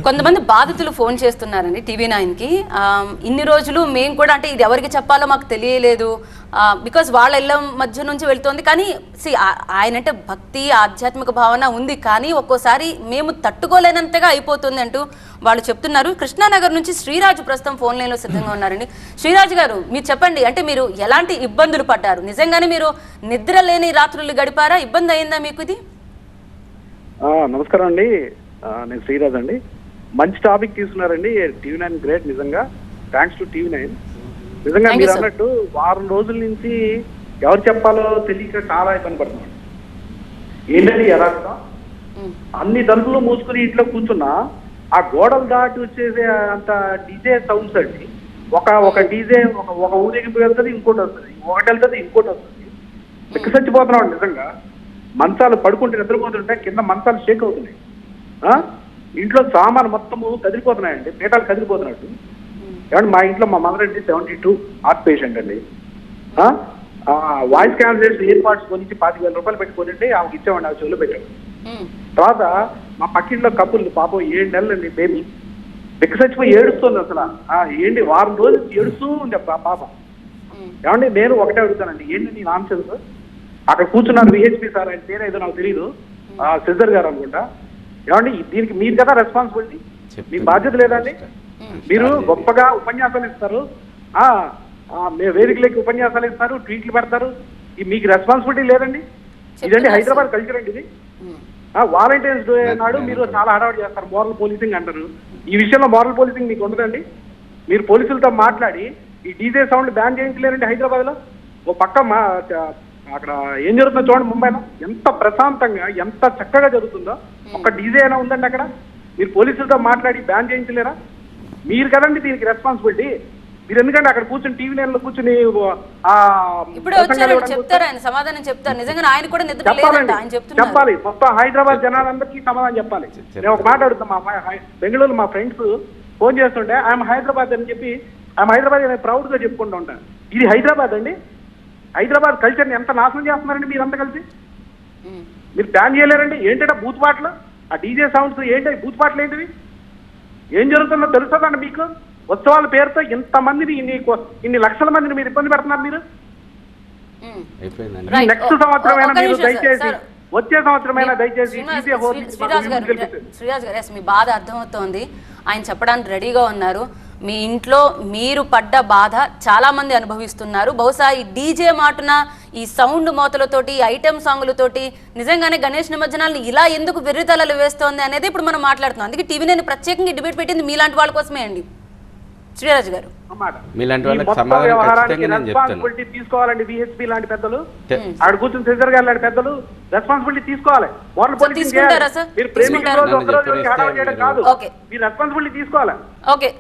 కొంతమంది బాధితులు ఫోన్ చేస్తున్నారండి టీవీ9కి. ఇన్ని రోజులు మేము కూడా అంటే ఇది ఎవరికి చెప్పాలో మాకు తెలియలేదు, బికాజ్ వాళ్ళ ఇళ్ళ మధ్య నుంచి వెళ్తోంది. కానీ ఆయన అంటే భక్తి ఆధ్యాత్మిక భావన ఉంది, కానీ ఒక్కోసారి మేము తట్టుకోలేనంతగా అయిపోతుంది అంటూ వాళ్ళు చెప్తున్నారు. కృష్ణానగర్ నుంచి శ్రీరాజు ప్రస్తుతం ఫోన్ లైన్లో సిద్ధంగా ఉన్నారండి. శ్రీరాజు గారు, మీరు చెప్పండి, అంటే మీరు ఎలాంటి ఇబ్బందులు పడ్డారు? నిజంగానే మీరు నిద్ర లేని రాత్రులు గడిపారా? ఇబ్బంది అయిందా మీకు ఇది? నమస్కారం అండి, నేను శ్రీరాజ్ అండి. మంచి టాపిక్ తీసుకున్నారండి. టీవీ9 గ్రేట్, నిజంగా థ్యాంక్స్ టు టీవీ9. నిజంగా మీరు అన్నట్టు వారం రోజుల నుంచి ఎవరు చెప్పాలో తెలియక చాలా ఇబ్బంది పడుతున్నాం. ఏంటండి యథార్థం, అన్ని తలుపులు మూసుకుని ఇంట్లో కూర్చున్నా ఆ గోడలు దాటి వచ్చేసే అంత డీజే సౌండ్స్ అండి. ఒక డీజే ఒక ఊరేగింపు వెళ్తుంది, ఇంకోటి వస్తుంది, ఒకటి వెళ్తుంది, ఇంకోటి వస్తుంది. చచ్చిపోతున్నాం నిజంగా. మంచాలు పడుకుంటే నిద్రపోతుంటే కింద మంచాలు షేక్ అవుతున్నాయి. ఇంట్లో సామాను మొత్తము కదిలిపోతున్నాయండి, పీఠాలు కదిలిపోతున్నట్టు. ఏమంటే మా ఇంట్లో మా మదర్ అండి 72 హార్ట్ పేషెంట్ అండి. వాయిస్ క్యాన్సలేషన్ ఇయర్ పాడ్స్ కొనిచ్చి 25,000 రూపాయలు పెట్టుకోనండి ఆమెకి ఇచ్చామండి, ఆ చెవులు పెట్టాడు. తర్వాత మా పక్కింట్లో కప్పులు పాపం 7 నెలలు అండి బేబీ చచ్చిపోయి ఏడుస్తుంది. అసలు ఏంటి వారం రోజులు ఏడుస్తూ ఉంది ఆ పాప. ఏమండి నేను ఒకటే అడుగుతానండి, ఏంటి నీ నాన్సెన్స్? అక్కడ కూర్చున్నారు విహెచ్పి సార్, ఆయన పేరు ఏదో నాకు తెలియదు, సిద్ధర్ గారు అనుకుంటా. ఏమండి దీనికి మీరు కదా రెస్పాన్సిబిలిటీ, మీ బాధ్యత లేదండి? మీరు గొప్పగా ఉపన్యాసాలు ఇస్తారు, వేదికలకి ఉపన్యాసాలు ఇస్తారు, ట్వీట్లు పెడతారు, మీకు రెస్పాన్సిబిలిటీ లేదండి? ఇదండి హైదరాబాద్ కల్చర్ అండి ఇది. వాలంటీర్స్ డే నాడు మీరు చాలా హడావుడి చేస్తారు, మోరల్ పోలీసింగ్ అంటారు. ఈ విషయంలో మోరల్ పోలీసింగ్ మీకు ఉండదండి? మీరు పోలీసులతో మాట్లాడి ఈ డీజే సౌండ్ బ్యాన్ చేయించలేరండి హైదరాబాద్ లో? ఓ పక్క అక్కడ ఏం జరుగుతుందో చూడండి, ముంబైలో ఎంత ప్రశాంతంగా ఎంత చక్కగా జరుగుతుందో. ఒక డీజే అయినా ఉందండి అక్కడ? మీరు పోలీసులతో మాట్లాడి బ్యాన్ చేయించలేరా? మీరు కదండి దీనికి రెస్పాన్సిబిలిటీ. మీరు ఎందుకంటే అక్కడ కూర్చొని టీవీ9 లో కూర్చొని చెప్తారు, ఆయన సమాధానం చెప్తారు. నిజంగా ఆయన కూడా చెప్పాలి, మొత్తం హైదరాబాద్ జనాలందరికీ సమాధానం చెప్పాలి. నేను ఒక మాట అడుగుతాను, మా బెంగళూరు మా ఫ్రెండ్స్ ఫోన్ చేస్తుంటే ఐఎమ్ హైదరాబాద్ అని చెప్పి, ఐఎమ్ హైదరాబాద్ అని ప్రౌడ్ గా చెప్పుకుంటూ ఉంటాను. ఇది హైదరాబాద్ అండి? హైదరాబాద్ కల్చర్ని ఎంత నాశనం చేస్తున్నారండి మీరంతా కలిసి. మీరు బ్యాన్ చేయలేరండి? ఏంటంటే బూత్ పాటలు, ఆ డీజే సౌండ్స్ ఏంటి, బూత్ పాటలు ఏంటివి? ఏం జరుగుతుందో తెలుస్తుందండి మీకు? ఉత్సవాల పేరుతో ఇంతమందిని ఇన్ని లక్షల మందిని మీరు ఇబ్బంది పెడుతున్నారు. మీరు నెక్స్ట్ సంవత్సరమైనా మీరు దయచేసి, వచ్చే సంవత్సరమైనా దయచేసి. శ్రీరాజ్ గారు, మీ బాధ అర్థమవుతోంది, ఆయన చెప్పడానికి రెడీగా ఉన్నారు. మీ ఇంట్లో మీరు పడ్డ బాధ చాలా మంది అనుభవిస్తున్నారు. బహుశా ఈ డీజే మాటున, ఈ సౌండ్ మోతలతోటి, ఐటెం సాంగులతోటి నిజంగానే గణేష్ నిమజ్జనాలను ఇలా ఎందుకు వెర్రితలలు వేస్తోంది అనేది ఇప్పుడు మనం మాట్లాడుతున్నాం. అందుకే టీవీ9 ప్రత్యేకంగా డిబేట్ పెట్టింది మీలాంటి వాళ్ళ కోసమే అండి. శ్రీరాజ్ గారు, రెస్పాన్సిబిలిటీ తీసుకోవాలండి. విహెచ్పి లాంటి పెద్దలు, ఆడ కూర్చుని సిద్ధర్ గారు లాంటి పెద్దలు రెస్పాన్సిబిలిటీ తీసుకోవాలి. మోరల్ పోలీసింగ్ చేయాలి. మీరు ప్రేమించిన రోజు ఒక రోజు హడావుడి చేయడం కాదు, మీరు రెస్పాన్సిబిలిటీ తీసుకోవాలి. ఓకే.